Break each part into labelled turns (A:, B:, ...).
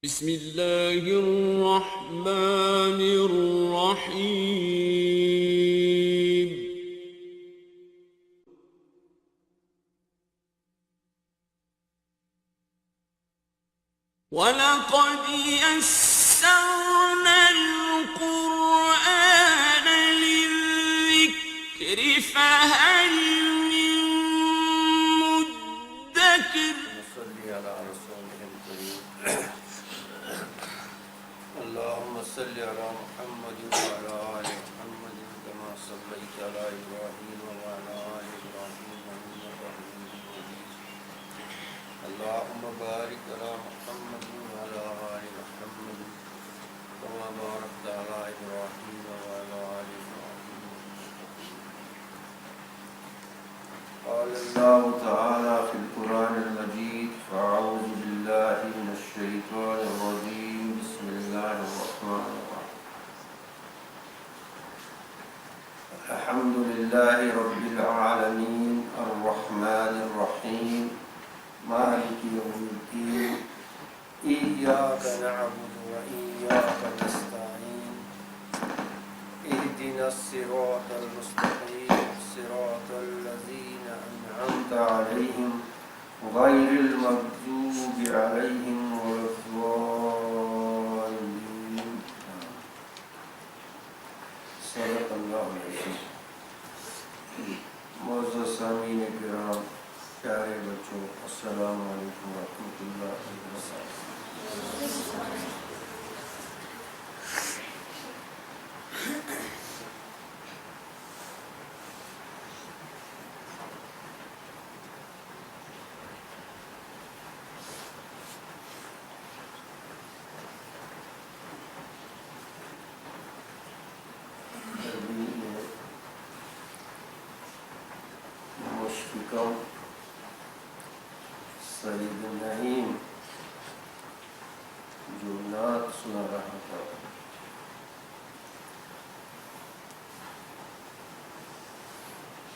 A: بسم اللہ الرحمن الرحیم وَلَقَدْ يَسَّرْنَا الْقُرْآنَ لِلذِّكْرِ فَهَلْ مِن مُّدَّكِرٍ
B: صلی علی رسولہ الکریم اللہم صلی علی محمد وعلی آل محمد کما صلیت علی ابراہیم وعلی آل ابراہیم انک حمید مجید اللہم بارک علی محمد وعلی آل محمد کما بارکت علی ابراہیم وعلی آل ابراہیم. قال اللہ تعالی فی القرآن المجید فاعوذ باللہ من الشیطان الرجیم بسم اللہ الرحمن الرحیم الحمد للہ رب العالمین الرحمن الرحیم مالک یوم الدین ایاک نعبد و ایاک نستعین اهدنا الصراط المستقیم صراط الذین أنعمت عليهم غير المغضوب عليهم ولا الضالين. صدق اللہ العظیم. معزز سامعین کرام، پیارے بچوں، السلام علیکم ورحمۃ اللہ وبرکاتہ. مشفقم سعید نعیم جو نعت سنا رہا تھا،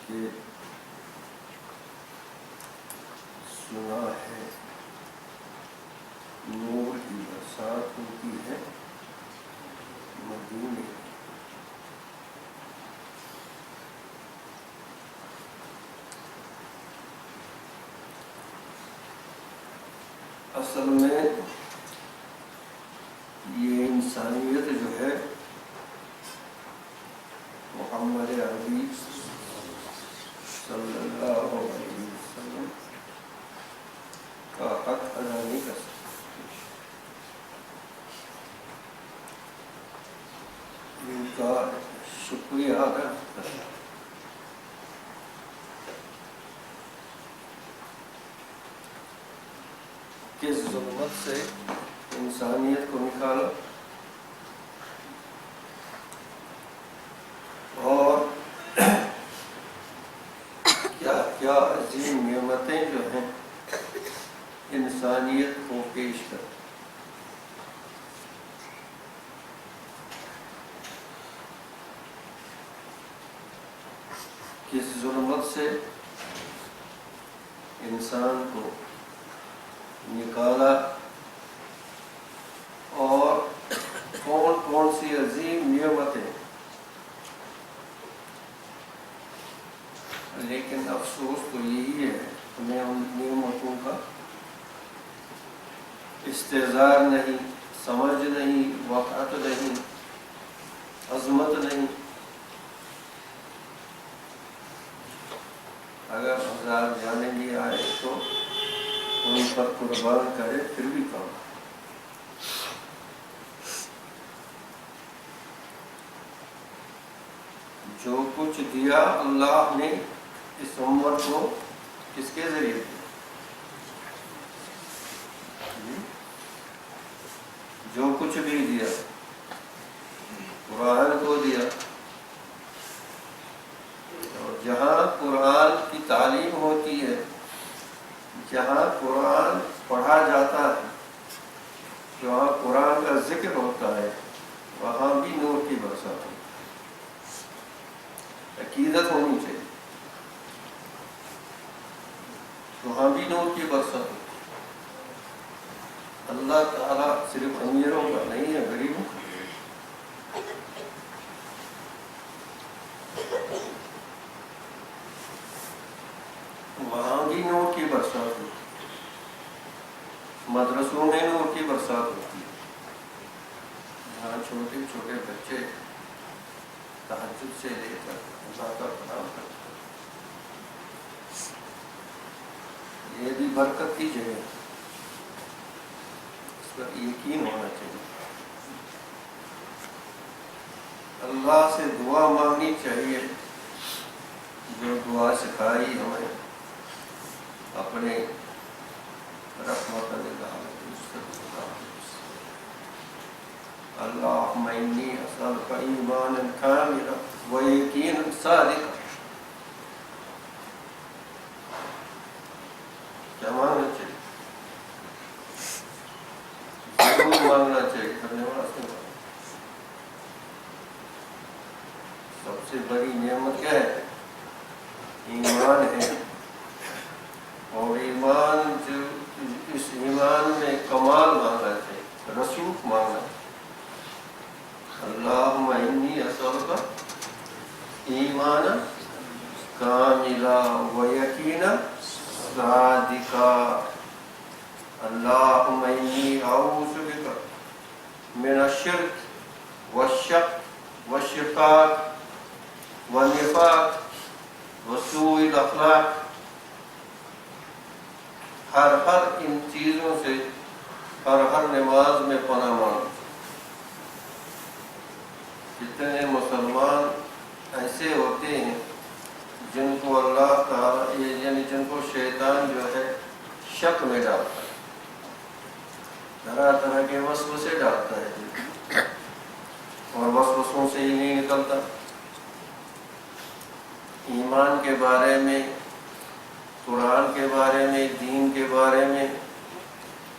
B: کہ سنا ہے نور کی برسات ہوتی ہے مدینے. اصل میں یہ انسانیت جو ہے محمد عربی صلی اللہ علیہ وسلم کا حق ادا نہیں کر سکتی، ان کا شکریہ ادا کرنا. کس ظلمت سے انسانیت کو نکالا اور کیا کیا عظیم نعمتیں جو ہیں انسانیت کو پیش کر. کس ظلمت سے انسان کو نکالا اور کون کون سی عظیم نعمتیں. لیکن افسوس تو یہی ہے، ہمیں ان نعمتوں کا استحضار نہیں، سمجھ نہیں، وقت نہیں، عظمت نہیں. اگر ہزار جانے بھی آئے تو ان پر قربان کرے پھر بھی کم. جو کچھ دیا اللہ نے اس امت کو کس کے ذریعے دیا؟ جو کچھ بھی دیا قرآن کو دیا، اور جہاں قرآن کی تعلیم ہوتی ہے، جہاں قرآن پڑھا جاتا ہے، جہاں قرآن کا ذکر ہوتا ہے، وہاں بھی نور کی برسات ہوتی ہے. عقیدت ہونی چاہیے، وہاں بھی نور کی برسات ہوتی ہے. اللہ تعالیٰ صرف امیروں کا نہیں ہے، غریبوں کا ہے۔ وہاں بھی نور کی برسات ہوتی ہے، مدرسوں میں نور کی برسات ہوتی ہے، جہاں چھوٹے چھوٹے بچے تہجد سے لے کر اللہ کا کلام کرتے ہیں، یہ بھی برکت کی جگہ ہے، اس پر یقین ہونا چاہیے۔ اللہ سے دعا مانگنی چاہیے، جو دعا سکھائی ہمیں اپنے رحمت اللہم انی اسألک ایمانا کاملا و یقینا صادقا۔ کیا مانگنا چاہیے؟ ضرور مانگنا چاہیے، کرنے والا سے مانگنا۔ سب سے بڑی نعمت کیا ہے؟ ایمان ہے، اور ایمان جو اس ایمان میں کمال مانگنا چاہیے، رسوخ مانگنا چاہیے۔ اللہم انی اسألک ایمانا کاملا و یقینا صادقا۔ اللہم انی اعوذ بک من الشرک والشق والشقاق والنفاق وسوء الاخلاق۔ ہر ان چیزوں سے ہر نماز میں پناہ مانگو۔ جتنے مسلمان ایسے ہوتے ہیں جن کو اللہ تعالیٰ یعنی جن کو شیطان جو ہے شک میں ڈالتا ہے، طرح طرح کے وسوسے ڈالتا ہے، اور وسوسوں سے ہی نہیں نکلتا۔ ایمان کے بارے میں، قرآن کے بارے میں، دین کے بارے میں،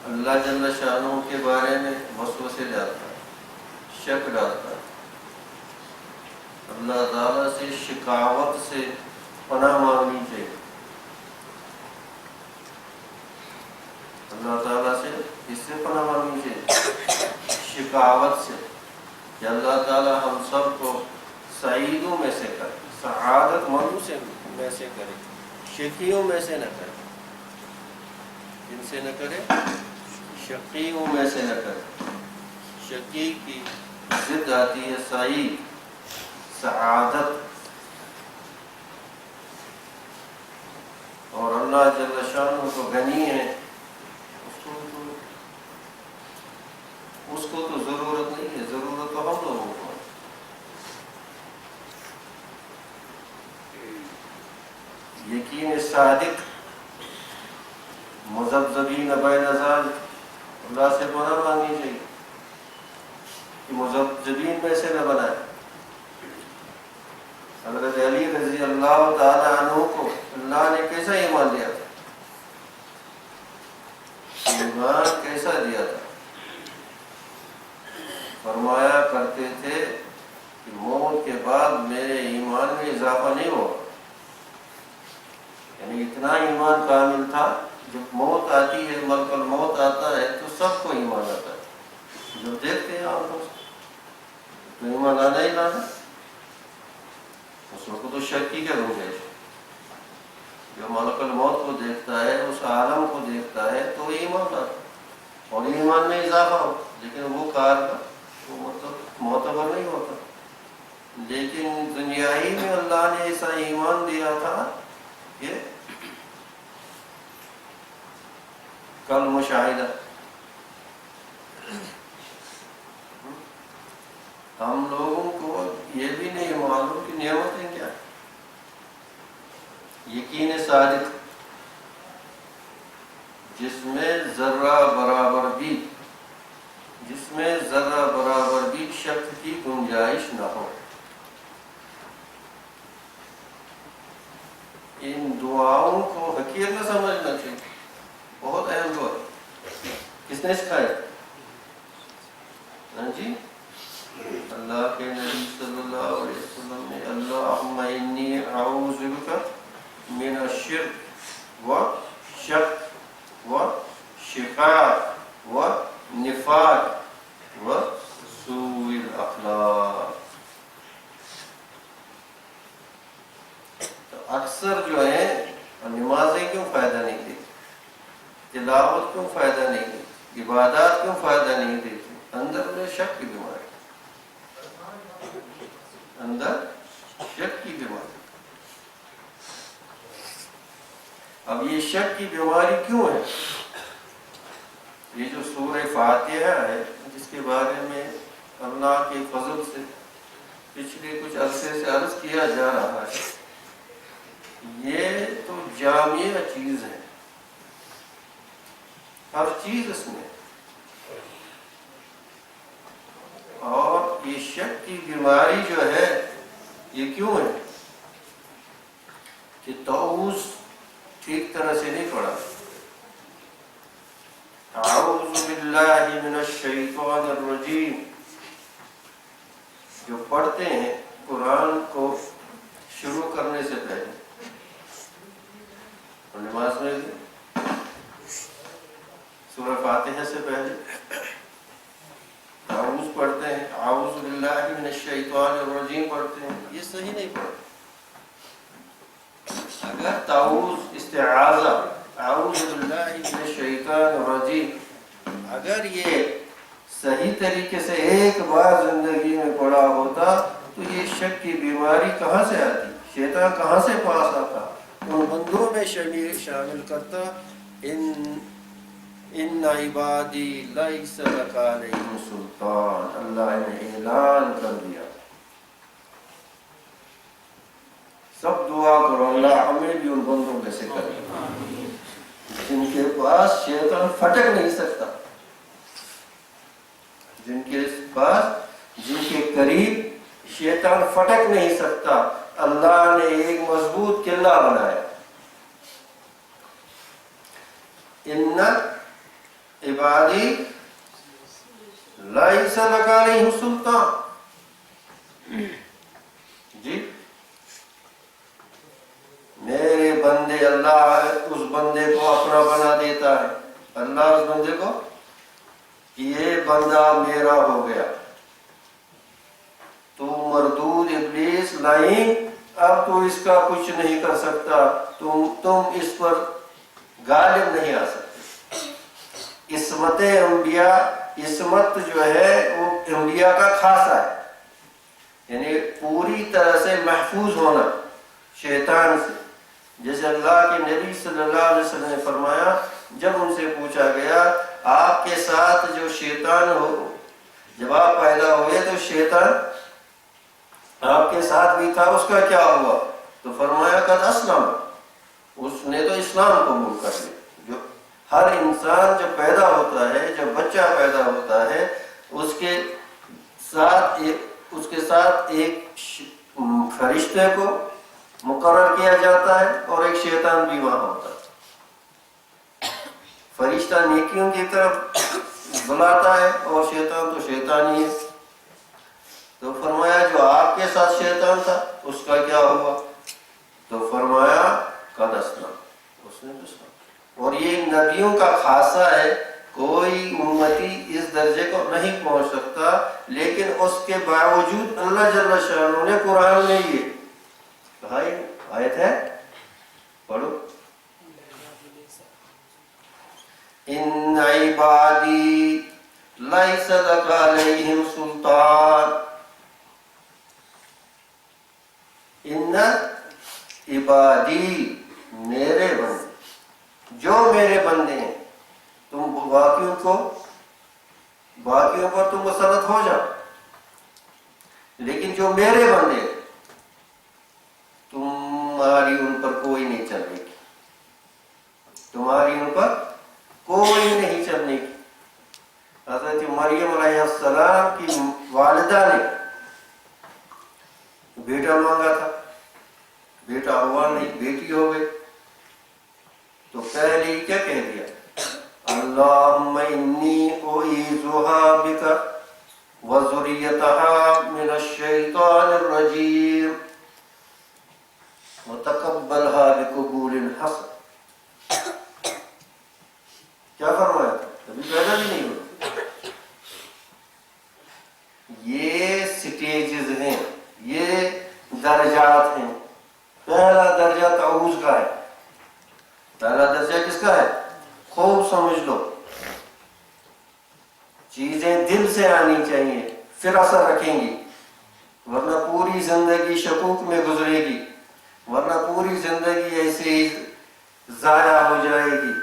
B: اللہ جل شانہ کے بارے میں وسوسے ڈالتا ہے، شک ڈالتا ہے۔ اللہ تعالیٰ سے شکاوت سے پناہ مانگنی چاہیے، اللہ تعالیٰ سے اس سے پناہ مانگنی چاہیے، شکاوت سے، کہ اللہ تعالیٰ ہم سب کو سعیدوں میں سے کرے، سعادت مندوں میں سے کرے، شقیوں میں سے نہ کرے۔ جن سے نہ کرے؟ شقیوں میں سے نہ کرے۔ شقی کی ضد آتی ہے سعید، سعادت، اور اللہ جل شانہ تو غنی ہے، اس کو تو ضرورت نہیں ہے، ضرورت تو ہم لوگوں کو ہے۔ یقین صادق، مذبذبین بین ذلک، اللہ سے پناہ مانگنی چاہیے کہ مذبذبین میں سے نہ بنائے۔ حضرت علی رضی اللہ تعالی عنہ کو اللہ نے کیسا ایمان دیا تھا؟ ایمان کیسا دیا تھا؟ فرمایا کرتے تھے کہ موت کے بعد میرے ایمان میں اضافہ نہیں ہوگا، یعنی اتنا ایمان کامل تھا، جب موت آتی ہے، ملک الموت آتا ہے تو سب کو ایمان آتا ہے، جب دیکھتے ہیں آنکھوں سے تو ایمان آنا ہی لانا، اس وقت تو شک کی کیا گنجائش؟ جو ملک الموت کو دیکھتا ہے، اس عالم کو دیکھتا ہے تو ایمان آتا ہے، اور ایمان میں اضافہ ہو، لیکن وہ کار کا وہ مطلب معتبر نہیں ہوتا۔ لیکن دنیائی میں اللہ نے ایسا ایمان دیا تھا کہ کل مشاہدہ، ہم لوگوں کو یہ بھی نہیں معلوم کہ نعمتیں کیا ہیں۔ یقین صادق، جس میں ذرہ برابر بھی شک کی گنجائش نہ ہو۔ ان دعاؤں کو حقیر نہ سمجھنا چاہیے، بہت اہم دعا ہے۔ کس نے سکھایا؟ ہاں جی، اللہ کے نبی صلی اللہ علیہ وسلم نے اللہم انی اعوذ بک من الشرک و شق و شقاق
C: والنفاق وسوء الاخلاق. تو اکثر جو ہے نمازیں کیوں فائدہ نہیں دیتی، تلاوت کیوں فائدہ نہیں دیتی، عبادات کیوں فائدہ نہیں دیتی؟ اندر میں شک کی بیماری، اندر شک کی بیماری. اب یہ شک کی بیماری کیوں ہے؟ یہ جو سورہ فاتحہ ہے جس کے بارے میں اللہ کے فضل سے پچھلے کچھ عرصے سے عرض کیا جا رہا ہے، یہ تو جامع چیز ہے، ہر چیز اس میں. اور یہ شک کی بیماری جو ہے یہ کیوں ہے کہ تعوذ ٹھیک طرح سے نہیں پڑھا. اعوذ باللہ من الشیطان الرجیم جو پڑھتے ہیں قرآن کو شروع کرنے سے پہلے اور نماز میں بھی سورہ فاتحہ سے پہلے اعوذ پڑھتے ہیں، اعوذ باللہ من الشیطان الرجیم پڑھتے ہیں، یہ صحیح نہیں پڑھتے. اگر تعوذ استعاذہ اعوذ باللہ من الشیطان الرجیم اگر یہ صحیح طریقے سے ایک بار زندگی میں پڑھا ہوتا تو یہ شک کی بیماری کہاں سے آتی، شیطان کہاں سے پاس آتا، ان بندوں میں شامل کرتا. ان عبادی لیس لک علیہم سلطان، اللہ نے اعلان کر دیا. سب دعا کرو اللہ ہمیں بھی ان بندوں میں سے کرے جن کے پاس شیطان پھٹک نہیں سکتا، جن کے پاس، جن کے قریب شیطان پھٹک نہیں سکتا. اللہ نے ایک مضبوط قلعہ بنایا. ان عبادی لیس لک علیہم سلطان، جی میرے بندے، اللہ اس بندے کو اپنا بنا دیتا ہے. اللہ اس بندے کو، یہ بندہ میرا ہو گیا، تو مردود ابلیس لائن، اب تو اس کا کچھ نہیں کر سکتا، تم اس پر غالب نہیں آ سکتے. عصمت انبیاء، عصمت جو ہے وہ انبیاء کا خاصہ ہے، یعنی پوری طرح سے محفوظ ہونا شیطان سے. جیسے اللہ کے نبی صلی اللہ علیہ وسلم نے فرمایا، جب ان سے پوچھا گیا آپ کے ساتھ جو شیطان ہو، جب آپ پیدا ہوئے تو شیطان آپ کے ساتھ بھی تھا، اس کا کیا ہوا؟ تو فرمایا قد اسلم، اس نے تو اسلام قبول کر لیا. جو ہر انسان جب پیدا ہوتا ہے، جب بچہ پیدا ہوتا ہے، اس کے ساتھ ایک فرشتے کو مقرر کیا جاتا ہے اور ایک شیطان بھی وہاں ہوتا ہے. فرشتہ نیکیوں کی طرف بلاتا ہے اور شیطان تو شیطان ہی ہے. تو فرمایا جو آپ کے ساتھ شیطان تھا اس کا کیا ہوا؟ تو فرمایا قد اسلم، اس نے اسلام. اور یہ نبیوں کا خاصہ ہے، کوئی امتی اس درجے کو نہیں پہنچ سکتا، لیکن اس کے باوجود اللہ جل شانہ نے قرآن میں یہ آیت ہے، پڑھو. ان عبادی لیس لک علیہم سلطان، ان عبادی میرے بندے، جو میرے بندے ہیں. تم باقیوں پر تم مسلط ہو جاؤ، لیکن جو میرے بندے ہیں تمہاری ان پر کوئی نہیں چلنے کی، تمہاری ان پر کوئی نہیں چلنے کی. حضرت مریم علیہ السلام کی والدہ نے بیٹا مانگا تھا، بیٹا ہوا نہیں، بیٹی ہو گئی. تو پہلے ہی کیا کہہ دیا؟ اللہم انی اعیذھا بک وذریتھا من الشیطان الرجیم وتقبلها بقبول حسن. کیا فرمایا تھا؟ ابھی پیدا بھی نہیں چیزیں دل سے آنی چاہیے، پھر اثر رکھیں گی، ورنہ پوری زندگی شکوک میں گزرے گی، ورنہ پوری زندگی ایسے ہی ضائع ہو جائے گی۔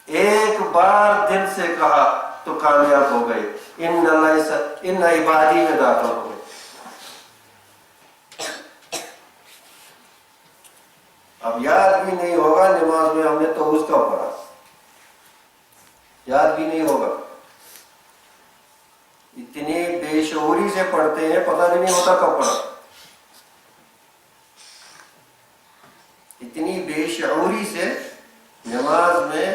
C: ایک بار دل سے کہا تو کامیاب ہو گئے، ان عبادی میں داخل ہو گئے۔ اب یاد بھی نہیں ہوگا نماز میں ہم نے تو اس کا پڑھا، یاد بھی نہیں ہوگا، اتنی بے شعوری سے پڑھتے ہیں پتہ بھی نہیں ہوتا کب پڑھا، اتنی بے شعوری سے نماز میں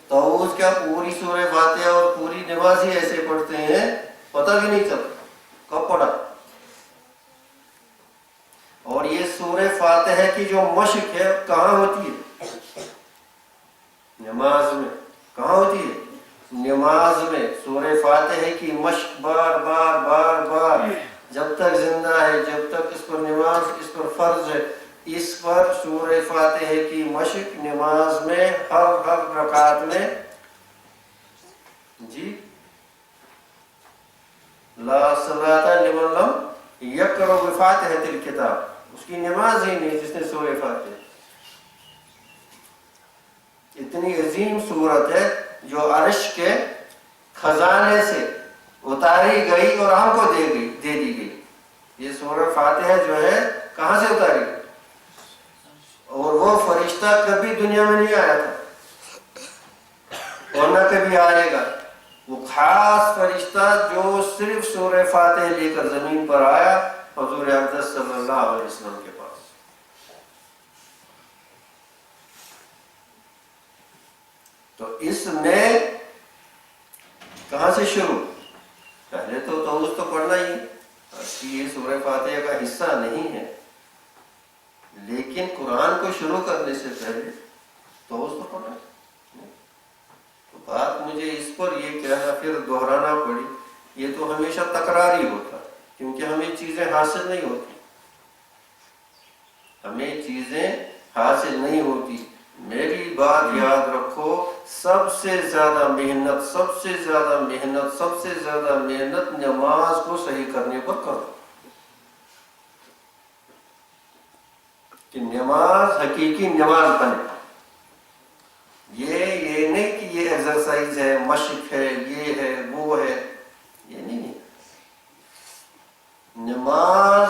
C: توز کیا پوری سورہ فاتحہ اور پوری نماز ہی ایسے پڑھتے ہیں پتہ بھی نہیں چلتا کب پڑھا۔ اور یہ سورہ فاتحہ کی جو مشق ہے کہاں ہوتی ہے؟ نماز میں۔ کہاں ہوتی ہے؟ نماز میں۔ سورہ فاتحہ کی مشق بار بار بار بار جب تک زندہ ہے، جب تک اس پر نماز اس پر فرض ہے، اس پر سورہ فاتحہ کی مشق نماز میں ہر رکعت میں جی لا صلاۃ لمن لم یقرأ بفاتحۃ الکتاب، اس کی نماز ہی نہیں جس نے سورہ فاتحہ۔ اتنی عظیم صورت ہے جو عرش کے خزانے سے اتاری گئی اور ہم کو دے دی گئی۔ یہ سورہ فاتحہ جو ہے کہاں سے اتاری گئی؟ اور وہ فرشتہ کبھی دنیا میں نہیں آیا تھا اور نہ کبھی آئے گا۔ وہ خاص فرشتہ جو صرف سورہ فاتحہ لے کر زمین پر آیا حضور اقدس صلی اللہ علیہ وسلم کے پاس۔ تو اس میں کہاں سے شروع؟ پہلے تو اس تو پڑھنا ہی، یہ سورہ فاتحہ کا حصہ نہیں ہے، لیکن قرآن کو شروع کرنے سے پہلے تو اس کو پڑھنا ہے۔ تو بات مجھے اس پر یہ کہنا پھر دہرانا پڑی، یہ تو ہمیشہ تکرار ہی ہوتا ہے، کیونکہ ہمیں چیزیں حاصل نہیں ہوتی، ہمیں چیزیں حاصل نہیں ہوتی۔ میری بات یاد رکھو، سب سے زیادہ محنت نماز کو صحیح کرنے پر کرو، کہ نماز حقیقی نماز بنے۔ یہ نہیں کہ یہ ایکسرسائز ہے، مشق ہے، یہ ہے وہ ہے، یہ نہیں ہے۔ نماز